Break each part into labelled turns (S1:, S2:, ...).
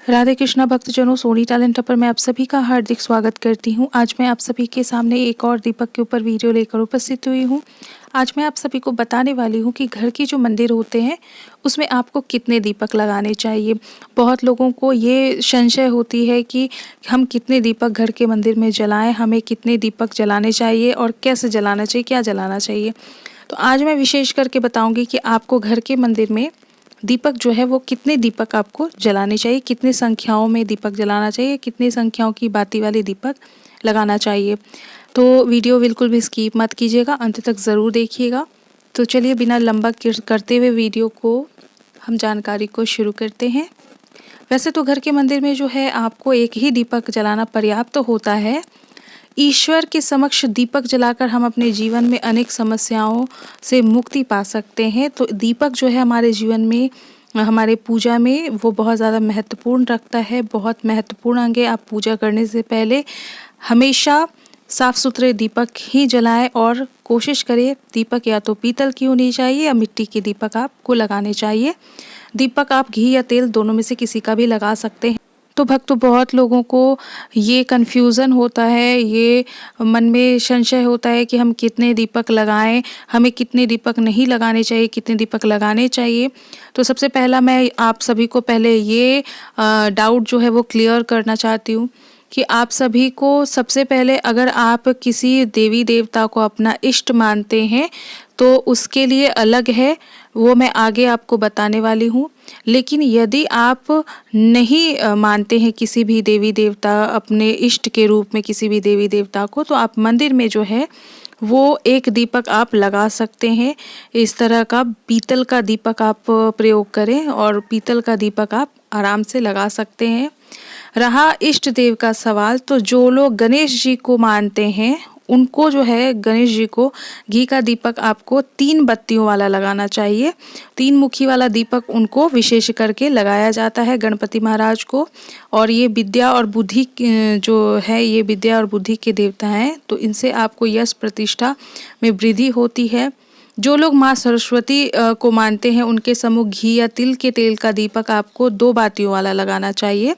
S1: राधे कृष्णा भक्तजनों, सोनी टैलेंट पर मैं आप सभी का हार्दिक स्वागत करती हूं। आज मैं आप सभी के सामने एक और दीपक के ऊपर वीडियो लेकर उपस्थित हुई हूं। आज मैं आप सभी को बताने वाली हूं कि घर के जो मंदिर होते हैं उसमें आपको कितने दीपक लगाने चाहिए। बहुत लोगों को ये संशय होती है कि हम कितने दीपक घर के मंदिर में जलाएं, हमें कितने दीपक जलाने चाहिए और कैसे जलाना चाहिए, क्या जलाना चाहिए। तो आज मैं विशेष करके बताऊँगी कि आपको घर के मंदिर में दीपक जो है वो कितने दीपक आपको जलाने चाहिए, कितने संख्याओं में दीपक जलाना चाहिए, कितनी संख्याओं की बाती वाले दीपक लगाना चाहिए। तो वीडियो बिल्कुल भी स्किप मत कीजिएगा, अंत तक ज़रूर देखिएगा। तो चलिए बिना लंबा करते हुए वीडियो को हम जानकारी को शुरू करते हैं। वैसे तो घर के मंदिर में जो है आपको एक ही दीपक जलाना पर्याप्त होता है। ईश्वर के समक्ष दीपक जलाकर हम अपने जीवन में अनेक समस्याओं से मुक्ति पा सकते हैं। तो दीपक जो है हमारे जीवन में, हमारे पूजा में वो बहुत ज़्यादा महत्वपूर्ण रखता है, बहुत महत्वपूर्ण अंग है। आप पूजा करने से पहले हमेशा साफ सुथरे दीपक ही जलाएं और कोशिश करें दीपक या तो पीतल की होनी चाहिए या मिट्टी के दीपक आपको लगाने चाहिए। दीपक आप घी या तेल दोनों में से किसी का भी लगा सकते हैं। तो भक्तों, बहुत लोगों को ये कन्फ्यूज़न होता है, ये मन में संशय होता है कि हम कितने दीपक लगाएं, हमें कितने दीपक नहीं लगाने चाहिए, कितने दीपक लगाने चाहिए। तो सबसे पहला मैं आप सभी को पहले ये डाउट जो है वो क्लियर करना चाहती हूँ कि आप सभी को सबसे पहले, अगर आप किसी देवी देवता को अपना इष्ट मानते हैं तो उसके लिए अलग है, वो मैं आगे आपको बताने वाली हूँ। लेकिन यदि आप नहीं मानते हैं किसी भी देवी देवता, अपने इष्ट के रूप में किसी भी देवी देवता को, तो आप मंदिर में जो है वो एक दीपक आप लगा सकते हैं। इस तरह का पीतल का दीपक आप प्रयोग करें और पीतल का दीपक आप आराम से लगा सकते हैं। रहा इष्ट देव का सवाल, तो जो लोग गणेश जी को मानते हैं उनको जो है गणेश जी को घी का दीपक आपको 3 बत्तियों वाला लगाना चाहिए। 3 मुखी वाला दीपक उनको विशेष करके लगाया जाता है गणपति महाराज को। और ये विद्या और बुद्धि जो है, ये विद्या और बुद्धि के देवता हैं, तो इनसे आपको यश प्रतिष्ठा में वृद्धि होती है। जो लोग माँ सरस्वती को मानते हैं उनके सम्मुख घी या तिल के तेल का दीपक आपको 2 बातियों वाला लगाना चाहिए।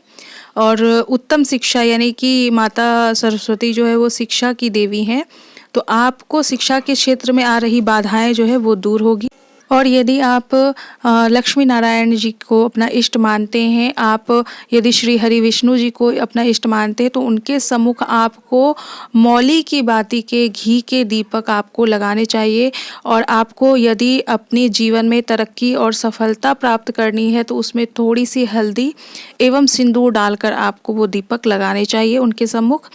S1: और उत्तम शिक्षा, यानी कि माता सरस्वती जो है वो शिक्षा की देवी हैं, तो आपको शिक्षा के क्षेत्र में आ रही बाधाएं जो है वो दूर होगी। और यदि आप लक्ष्मी नारायण जी को अपना इष्ट मानते हैं, आप यदि श्री हरि विष्णु जी को अपना इष्ट मानते हैं, तो उनके सम्मुख आपको मौली की बाती के घी के दीपक आपको लगाने चाहिए। और आपको यदि अपने जीवन में तरक्की और सफलता प्राप्त करनी है तो उसमें थोड़ी सी हल्दी एवं सिंदूर डालकर आपको वो दीपक लगाने चाहिए उनके सम्मुख।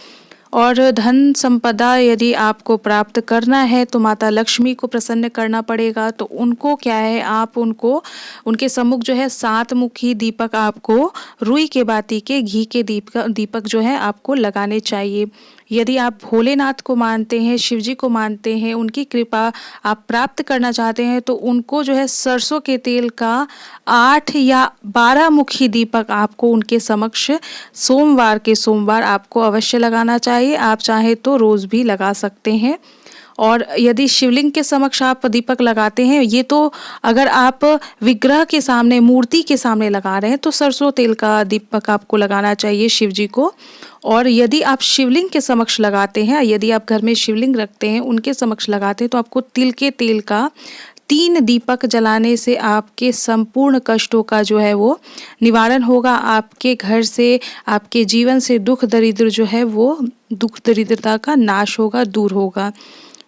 S1: और धन संपदा यदि आपको प्राप्त करना है तो माता लक्ष्मी को प्रसन्न करना पड़ेगा। तो उनको क्या है, आप उनको उनके सम्मुख जो है 7 मुखी दीपक आपको रुई के बाती के घी के दीपक जो है आपको लगाने चाहिए। यदि आप भोलेनाथ को मानते हैं, शिव जी को मानते हैं, उनकी कृपा आप प्राप्त करना चाहते हैं, तो उनको जो है सरसों के तेल का 8 या 12 मुखी दीपक आपको उनके समक्ष सोमवार के सोमवार आपको अवश्य लगाना चाहिए। आप चाहे तो रोज़ भी लगा सकते हैं। और यदि शिवलिंग के समक्ष आप दीपक लगाते हैं, ये तो अगर आप विग्रह के सामने, मूर्ति के सामने लगा रहे हैं, तो सरसों तेल का दीपक आपको लगाना चाहिए शिव जी को। और यदि आप शिवलिंग के समक्ष लगाते हैं, यदि आप घर में शिवलिंग रखते हैं, उनके समक्ष लगाते हैं, तो आपको तिल के तेल का 3 दीपक जलाने से आपके संपूर्ण कष्टों का जो है वो निवारण होगा। आपके घर से, आपके जीवन से दुख दरिद्र जो है वो दुख दरिद्रता का नाश होगा, दूर होगा।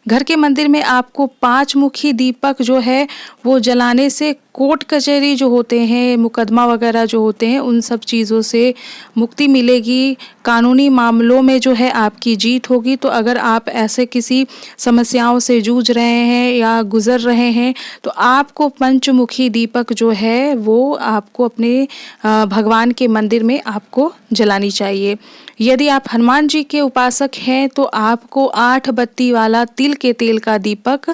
S1: घर के मंदिर में आपको 5 मुखी दीपक जो है वो जलाने से कोर्ट कचहरी जो होते हैं, मुकदमा वगैरह जो होते हैं, उन सब चीज़ों से मुक्ति मिलेगी। कानूनी मामलों में जो है आपकी जीत होगी। तो अगर आप ऐसे किसी समस्याओं से जूझ रहे हैं या गुजर रहे हैं, तो आपको पंचमुखी दीपक जो है वो आपको अपने भगवान के मंदिर में आपको जलानी चाहिए। यदि आप हनुमान जी के उपासक हैं तो आपको 8 बत्ती वाला तिल के तेल का दीपक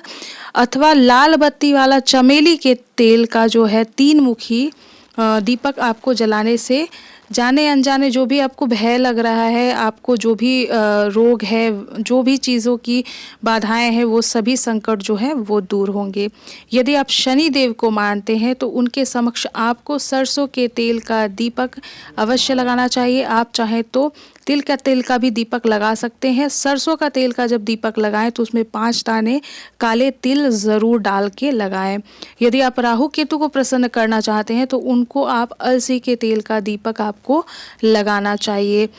S1: अथवा लाल बत्ती वाला चमेली के तेल का जो है 3 मुखी दीपक आपको जलाने से जाने अनजाने जो भी आपको भय लग रहा है, आपको जो भी रोग है, जो भी चीज़ों की बाधाएं हैं, वो सभी संकट जो है वो दूर होंगे। यदि आप शनि देव को मानते हैं तो उनके समक्ष आपको सरसों के तेल का दीपक अवश्य लगाना चाहिए। आप चाहें तो तिल का तेल का भी दीपक लगा सकते हैं। सरसों का तेल का जब दीपक लगाएं तो उसमें 5 दाने काले तिल ज़रूर डाल के लगाएं। यदि आप राहु केतु को प्रसन्न करना चाहते हैं तो उनको आप अलसी के तेल का दीपक आपको लगाना चाहिए।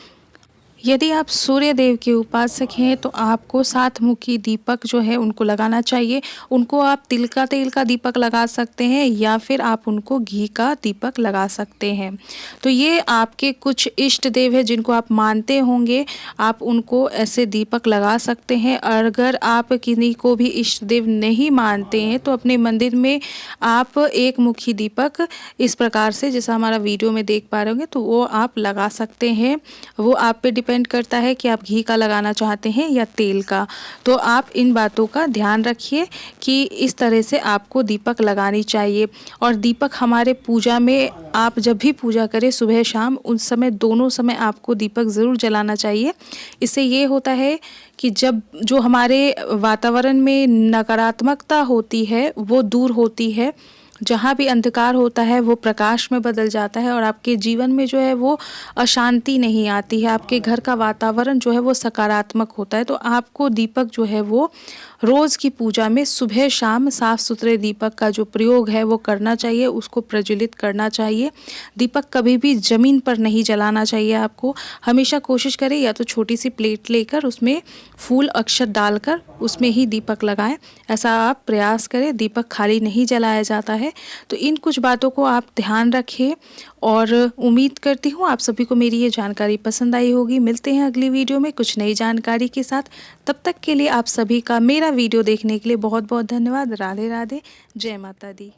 S1: यदि आप सूर्य देव के उपासक हैं तो आपको 7 मुखी दीपक जो है उनको लगाना चाहिए। उनको आप तिल का तेल का दीपक लगा सकते हैं या फिर आप उनको घी का दीपक लगा सकते हैं। तो ये आपके कुछ इष्ट देव हैं जिनको आप मानते होंगे, आप उनको ऐसे दीपक लगा सकते हैं। और अगर आप किन्हीं को भी इष्ट देव नहीं मानते हैं तो अपने मंदिर में आप एक मुखी दीपक इस प्रकार से, जैसा हमारा वीडियो में देख पा रहे होंगे, तो वो आप लगा सकते हैं। वो आप पे डिपेंड करता है कि आप घी का लगाना चाहते हैं या तेल का। तो आप इन बातों का ध्यान रखिए कि इस तरह से आपको दीपक लगानी चाहिए। और दीपक हमारे पूजा में, आप जब भी पूजा करें सुबह शाम, उन समय दोनों समय आपको दीपक ज़रूर जलाना चाहिए। इससे ये होता है कि जब जो हमारे वातावरण में नकारात्मकता होती है वो दूर होती है। जहाँ भी अंधकार होता है वो प्रकाश में बदल जाता है और आपके जीवन में जो है वो अशांति नहीं आती है। आपके घर का वातावरण जो है वो सकारात्मक होता है। तो आपको दीपक जो है वो रोज़ की पूजा में सुबह शाम साफ सुथरे दीपक का जो प्रयोग है वो करना चाहिए, उसको प्रज्वलित करना चाहिए। दीपक कभी भी ज़मीन पर नहीं जलाना चाहिए। आपको हमेशा कोशिश करें या तो छोटी सी प्लेट लेकर उसमें फूल अक्षत डालकर उसमें ही दीपक लगाएं। ऐसा आप प्रयास करें, दीपक खाली नहीं जलाया जाता है। तो इन कुछ बातों को आप ध्यान रखें और उम्मीद करती हूँ आप सभी को मेरी ये जानकारी पसंद आई होगी। मिलते हैं अगली वीडियो में कुछ नई जानकारी के साथ। तब तक के लिए आप सभी का मेरा वीडियो देखने के लिए बहुत बहुत धन्यवाद। राधे राधे, जय माता दी।